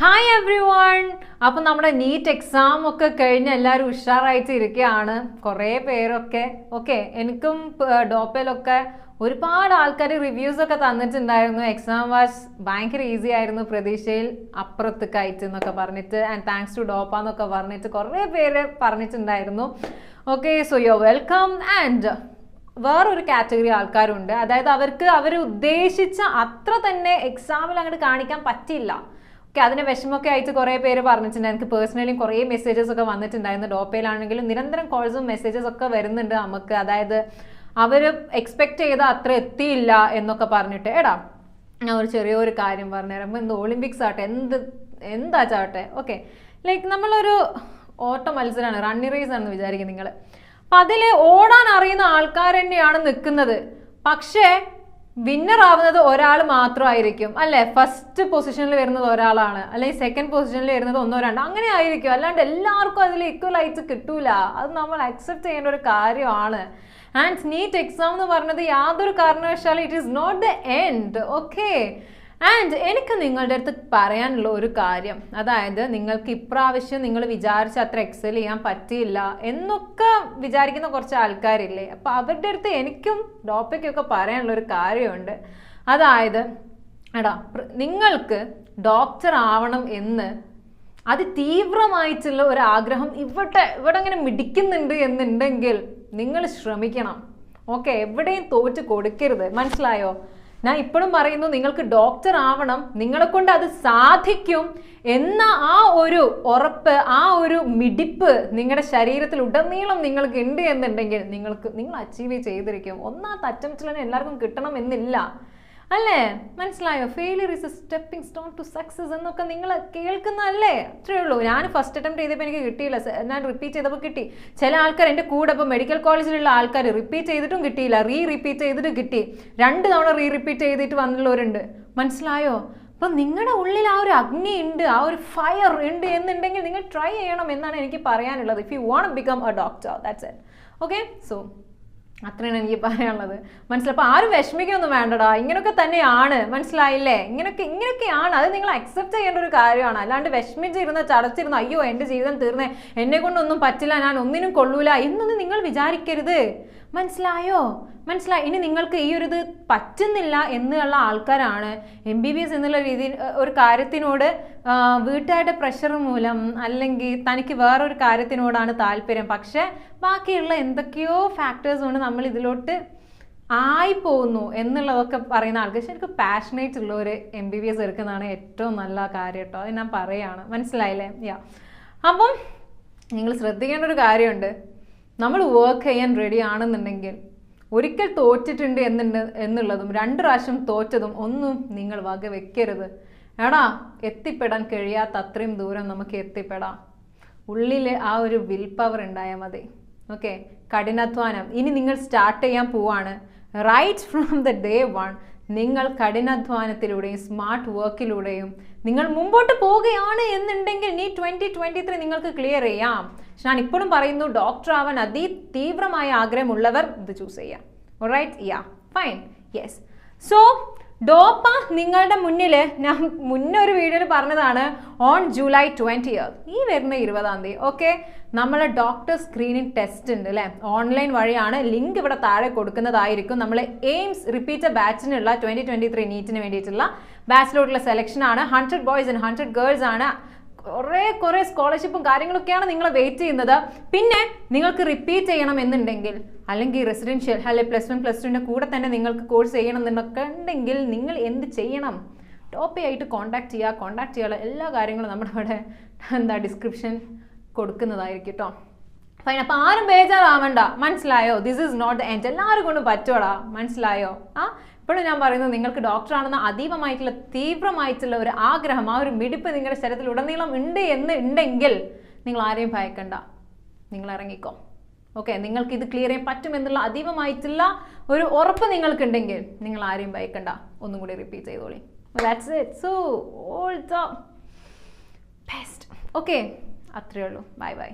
Hi every one. അപ്പം നമ്മുടെ NEET exam ഒക്കെ കഴിഞ്ഞ് എല്ലാവരും ഉഷാറായിട്ട് ഇരിക്കുകയാണ്. കുറേ പേരൊക്കെ എനിക്കും ഡോപ്പയിലൊക്കെ ഒരുപാട് ആൾക്കാർ റിവ്യൂസ് ഒക്കെ തന്നിട്ടുണ്ടായിരുന്നു. എക്സാം വാസ് ഭയങ്കര ഈസി ആയിരുന്നു, പ്രതീക്ഷയിൽ അപ്പുറത്തേക്കായിട്ട് എന്നൊക്കെ പറഞ്ഞിട്ട്, ആൻഡ് താങ്ക്സ് ടു ഡോപ്പ എന്നൊക്കെ പറഞ്ഞിട്ട് കുറേ പേര് പറഞ്ഞിട്ടുണ്ടായിരുന്നു. So you welcome. ആൻഡ് വേറൊരു കാറ്റഗറി ആൾക്കാരുണ്ട്, അതായത് അവർക്ക് അവർ ഉദ്ദേശിച്ച അത്ര തന്നെ എക്സാമിൽ അങ്ങോട്ട് കാണിക്കാൻ പറ്റില്ല. അതിന് വിഷമമൊക്കെ ആയിട്ട് കുറേ പേര് പറഞ്ഞിട്ടുണ്ട്. എനിക്ക് പേഴ്സണലി കുറേ മെസ്സേജസ് ഒക്കെ വന്നിട്ടുണ്ടായിരുന്നു. ഡോപ്പയിലാണെങ്കിലും നിരന്തരം കോൾസും മെസ്സേജസ് ഒക്കെ വരുന്നുണ്ട് നമുക്ക്. അതായത് അവർ എക്സ്പെക്ട് ചെയ്ത അത്ര എത്തിയില്ല എന്നൊക്കെ പറഞ്ഞിട്ട്. ഞാൻ ഒരു ചെറിയൊരു കാര്യം പറഞ്ഞുതരാം. എന്ത് ഒളിമ്പിക്സ് ആട്ടെ, എന്താ ചാട്ടെ, ലൈക്ക് നമ്മളൊരു ഓട്ട മത്സരമാണ്, റണ്ണി റേസ് ആണെന്ന് വിചാരിക്കും നിങ്ങൾ. അപ്പം അതിൽ ഓടാൻ അറിയുന്ന ആൾക്കാർ തന്നെയാണ് നിൽക്കുന്നത്. പക്ഷേ വിന്നർ ആവുന്നത് ഒരാൾ മാത്രമായിരിക്കും, അല്ലേ? ഫസ്റ്റ് പൊസിഷനിൽ വരുന്നത് ഒരാളാണ്, അല്ലെങ്കിൽ സെക്കൻഡ് പൊസിഷനിൽ വരുന്നത് ഒന്നോ രണ്ടോ, അങ്ങനെ ആയിരിക്കും. അല്ലാണ്ട് എല്ലാവർക്കും അതിൽ ഈക്വൽ ആയിട്ട് കിട്ടൂല. അത് നമ്മൾ അക്സെപ്റ്റ് ചെയ്യേണ്ട ഒരു കാര്യമാണ്. ആൻഡ് നീറ്റ് എക്സാം എന്ന് പറഞ്ഞത് യാതൊരു കാരണവശാലും it is not the end. And എനിക്ക് നിങ്ങളുടെ അടുത്ത് പറയാനുള്ള ഒരു കാര്യം, അതായത് നിങ്ങൾക്ക് ഇപ്രാവശ്യം നിങ്ങൾ വിചാരിച്ച അത്ര എക്സൽ ചെയ്യാൻ പറ്റിയില്ല എന്നൊക്കെ വിചാരിക്കുന്ന കുറച്ച് ആൾക്കാരില്ലേ. അപ്പം അവരുടെ അടുത്ത് എനിക്കും ഡോപ്പയ്ക്കൊക്കെ പറയാനുള്ള ഒരു കാര്യമുണ്ട്. അതായത് നിങ്ങൾക്ക് ഡോക്ടർ ആവണം എന്ന് അതിതീവ്രമായിട്ടുള്ള ഒരു ആഗ്രഹം ഇവിടെ ഇങ്ങനെ മിടിക്കുന്നുണ്ട് എന്നുണ്ടെങ്കിൽ നിങ്ങൾ ശ്രമിക്കണം. എവിടെയും തോറ്റ് കൊടുക്കരുത്, മനസ്സിലായോ? ഞാൻ ഇപ്പോഴും പറയുന്നു, നിങ്ങൾക്ക് ഡോക്ടർ ആവണം, നിങ്ങളെ കൊണ്ട് അത് സാധിക്കും എന്ന ആ ഒരു ഉറപ്പ്, ആ ഒരു മിടിപ്പ് നിങ്ങളുടെ ശരീരത്തിൽ ഉടനീളം നിങ്ങൾക്ക് ഉണ്ട് എന്നുണ്ടെങ്കിൽ നിങ്ങൾ അച്ചീവ് ചെയ്തിരിക്കും. ഒന്നാമത്തെ അറ്റംപ്റ്റിൽ തന്നെ എല്ലാവർക്കും കിട്ടണം എന്നില്ല, അല്ലേ? മനസ്സിലായോ? Failure is a stepping stone to success എന്നൊക്കെ നിങ്ങൾ കേൾക്കുന്നതല്ലേ? അത്രേ ഉള്ളൂ. ഞാൻ ഫസ്റ്റ് അറ്റംപ്റ്റ് ചെയ്തപ്പോൾ എനിക്ക് കിട്ടിയില്ല, ഞാൻ റിപ്പീറ്റ് ചെയ്തപ്പോൾ കിട്ടി. ചില ആൾക്കാർ എൻ്റെ കൂടെ ഇപ്പോൾ മെഡിക്കൽ കോളേജിലുള്ള ആൾക്കാർ റിപ്പീറ്റ് ചെയ്തിട്ടും കിട്ടിയില്ല, റിപ്പീറ്റ് ചെയ്തിട്ട് കിട്ടി. 2 തവണ റിപ്പീറ്റ് ചെയ്തിട്ട് വന്നുള്ളവരുണ്ട്, മനസ്സിലായോ? അപ്പം നിങ്ങളുടെ ഉള്ളിൽ ആ ഒരു അഗ്നി ഉണ്ട്, ആ ഒരു ഫയർ ഉണ്ട് എന്നുണ്ടെങ്കിൽ നിങ്ങൾ ട്രൈ ചെയ്യണം എന്നാണ് എനിക്ക് പറയാനുള്ളത്. If you want become A doctor, that's it. So അത്രയാണ് എനിക്ക് പറയാനുള്ളത്. മനസ്സിലായി? അപ്പോൾ ആരും വിഷമിക്കൊന്നും വേണ്ടടാ, ഇങ്ങനെയൊക്കെ തന്നെയാണ്, മനസ്സിലായില്ലേ? ഇങ്ങനെയൊക്കെയാണ്, അത് നിങ്ങൾ അക്സെപ്റ്റ് ചെയ്യേണ്ട ഒരു കാര്യമാണ്. അല്ലാണ്ട് വിഷമിച്ചിരുന്ന് ചടച്ചിരുന്ന് അയ്യോ എൻ്റെ ജീവിതം തീർന്നേ, എന്നെ കൊണ്ടൊന്നും പറ്റില്ല, ഞാൻ ഒന്നിനും കൊള്ളൂല എന്നൊന്നും നിങ്ങൾ വിചാരിക്കരുത്, മനസ്സിലായോ? ഇനി നിങ്ങൾക്ക് ഈ ഒരു ഇത് പറ്റുന്നില്ല എന്നുള്ള ആൾക്കാരാണ് MBBS എന്നുള്ള രീതിയിൽ ഒരു കാര്യത്തിനോട് വീട്ടുകാരുടെ പ്രഷർ മൂലം, അല്ലെങ്കിൽ തനിക്ക് വേറൊരു കാര്യത്തിനോടാണ് താല്പര്യം, പക്ഷെ ബാക്കിയുള്ള എന്തൊക്കെയോ ഫാക്ടേഴ്സ് കൊണ്ട് നമ്മൾ ഇതിലോട്ട് ആയിപ്പോകുന്നു എന്നുള്ളതൊക്കെ പറയുന്ന ആൾക്ക് ശരിക്കും പാഷനേറ്റ് ഉള്ള ഒരു MBBS എടുക്കുന്നതാണ് ഏറ്റവും നല്ല കാര്യം കേട്ടോ. അത് ഞാൻ പറയാണ്, മനസ്സിലായില്ലേ? അപ്പം നിങ്ങൾ ശ്രദ്ധിക്കേണ്ട ഒരു കാര്യമുണ്ട്, നമ്മൾ വർക്ക് ചെയ്യാൻ റെഡി ആണെന്നുണ്ടെങ്കിൽ ഒരിക്കൽ തോറ്റിട്ടുണ്ട് എന്നുള്ളതും 2 പ്രാവശ്യം തോറ്റതും ഒന്നും നിങ്ങൾ വക വെക്കരുത്. എത്തിപ്പെടാൻ കഴിയാത്ത അത്രയും ദൂരം നമുക്ക് എത്തിപ്പെടാം. ഉള്ളിൽ ആ ഒരു വിൽ പവർ ഉണ്ടായാൽ മതി. കഠിനാധ്വാനം ഇനി നിങ്ങൾ സ്റ്റാർട്ട് ചെയ്യാൻ പോവാണ്. റൈറ്റ് ഫ്രം ദ ഡേ 1 നിങ്ങൾ കഠിനാധ്വാനത്തിലൂടെയും സ്മാർട്ട് വർക്കിലൂടെയും നിങ്ങൾ മുമ്പോട്ട് പോവുകയാണ് എന്നുണ്ടെങ്കിൽ നീ 2023 നിങ്ങൾക്ക് ക്ലിയർ ചെയ്യാം. പക്ഷെ ഞാൻ ഇപ്പോഴും പറയുന്നു, ഡോക്ടർ ആവാൻ തീവ്രമായ ആഗ്രഹമുള്ളവർ ഇത് ചൂസ് ചെയ്യാം. Alright, fine, yes. സോ ഡോപ്പ നിങ്ങളുടെ മുന്നിൽ, ഞാൻ മുന്നേ ഒരു വീഡിയോയിൽ പറഞ്ഞതാണ്, ഓൺ ജൂലൈ 20th, ഈ വരുന്ന 20-ാം തീയതി നമ്മളെ ഡോക്ടർ സ്ക്രീനിങ് ടെസ്റ്റ് ഉണ്ട്, അല്ലേ? ഓൺലൈൻ വഴിയാണ്. ലിങ്ക് ഇവിടെ താഴെ കൊടുക്കുന്നതായിരിക്കും. നമ്മൾ എയിംസ് റിപ്പീറ്റർ ബാച്ചിനുള്ള 2023 നീറ്റിന് വേണ്ടിയിട്ടുള്ള ബാച്ചിലോട്ടുള്ള സെലക്ഷൻ ആണ്. 100 ബോയ്സ് ആൻഡ് 100 ഗേൾസ് ആണ്. കുറേ സ്കോളർഷിപ്പും കാര്യങ്ങളൊക്കെയാണ് നിങ്ങളെ വെയിറ്റ് ചെയ്യുന്നത്. പിന്നെ നിങ്ങൾക്ക് റിപ്പീറ്റ് ചെയ്യണം എന്നുണ്ടെങ്കിൽ, അല്ലെങ്കിൽ റെസിഡൻഷ്യൽ അല്ലെങ്കിൽ +1 +2ൻ്റെ കൂടെ തന്നെ നിങ്ങൾക്ക് കോഴ്സ് ചെയ്യണം എന്നൊക്കെ ഉണ്ടെങ്കിൽ നിങ്ങൾ എന്ത് ചെയ്യണം? ഡോപ്പയായിട്ട് കോൺടാക്ട് ചെയ്യാനുള്ള എല്ലാ കാര്യങ്ങളും നമ്മുടെ ഇവിടെ ഡിസ്ക്രിപ്ഷൻ കൊടുക്കുന്നതായിരിക്കും കേട്ടോ. ഫൈൻ. അപ്പോൾ ആരും ബേജാറാവണ്ട, മനസ്സിലായോ? This is not the end. എല്ലാവരും കൊണ്ടും പറ്റുവാടാ, മനസ്സിലായോ? ഇപ്പോഴും ഞാൻ പറയുന്നത്, നിങ്ങൾക്ക് ഡോക്ടർ ആണെന്ന തീവ്രമായിട്ടുള്ള ഒരു ആഗ്രഹം, ആ ഒരു മിടിപ്പ് നിങ്ങളുടെ ശരീരത്തിൽ ഉടനീളം ഉണ്ട് എന്നുണ്ടെങ്കിൽ നിങ്ങൾ ആരെയും ഭയക്കണ്ട, നിങ്ങൾ ഇറങ്ങിക്കോ. നിങ്ങൾക്ക് ഇത് ക്ലിയർ ചെയ്യാൻ പറ്റുമെന്നുള്ള അതീവമായിട്ടുള്ള ഒരു ഉറപ്പ് നിങ്ങൾക്കുണ്ടെങ്കിൽ നിങ്ങൾ ആരെയും ഭയക്കണ്ട. ഒന്നും കൂടി റിപ്പീറ്റ് ചെയ്തോളി. That's it. So all the best. അത്രയേ ഉള്ളൂ. Bye by.